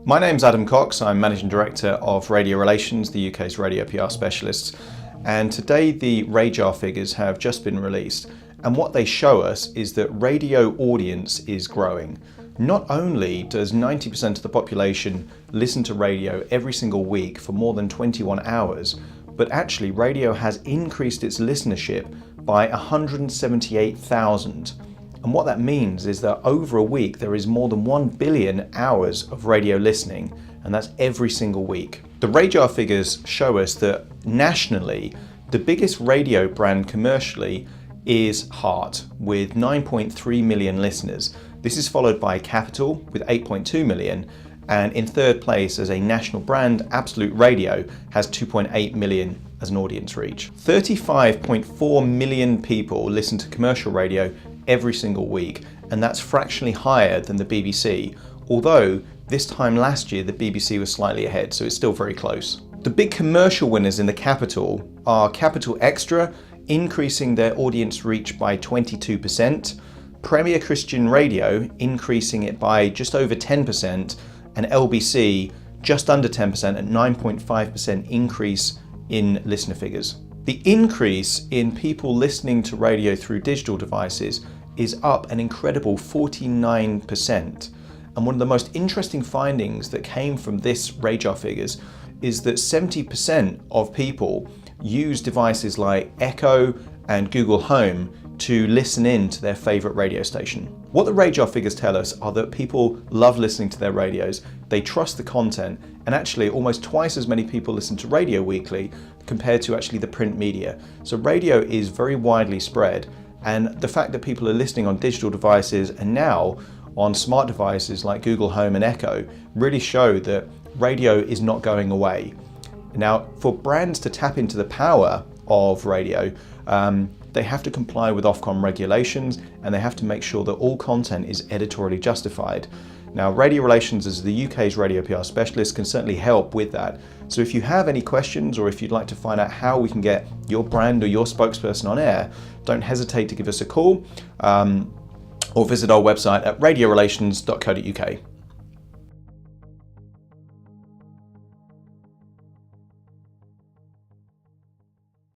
My name's Adam Cox. I'm Managing Director of Radio Relations, the UK's radio PR specialists. And today the Rajar figures have just been released. And what they show us is that radio audience is growing. Not only does 90% of the population listen to radio every single week for more than 21 hours, but actually radio has increased its listenership by 178,000. And what that means is that over a week there is more than 1 billion hours of radio listening, and that's every single week. The Rajar figures show us that nationally, the biggest radio brand commercially is Heart, with 9.3 million listeners. This is followed by Capital with 8.2 million, and in third place as a national brand, Absolute Radio has 2.8 million as an audience reach. 35.4 million people listen to commercial radio every single week, and that's fractionally higher than the BBC, although this time last year the BBC was slightly ahead, so it's still very close. The big commercial winners in the Capital are Capital Extra, increasing their audience reach by 22%, Premier Christian Radio increasing it by just over 10%, and LBC just under 10% at 9.5% increase in listener figures. The increase in people listening to radio through digital devices is up an incredible 49%. And one of the most interesting findings that came from this Rajar figures is that 70% of people use devices like Echo and Google Home to listen in to their favorite radio station. What the Rajar figures tell us are that people love listening to their radios, they trust the content, and actually almost twice as many people listen to Radio Weekly compared to actually the print media. So radio is very widely spread, and the fact that people are listening on digital devices and now on smart devices like Google Home and Echo really show that radio is not going away. Now, for brands to tap into the power of radio, they have to comply with Ofcom regulations, and they have to make sure that all content is editorially justified. Now, Radio Relations as the UK's radio PR specialist can certainly help with that. So if you have any questions, or if you'd like to find out how we can get your brand or your spokesperson on air, don't hesitate to give us a call or visit our website at radiorelations.co.uk.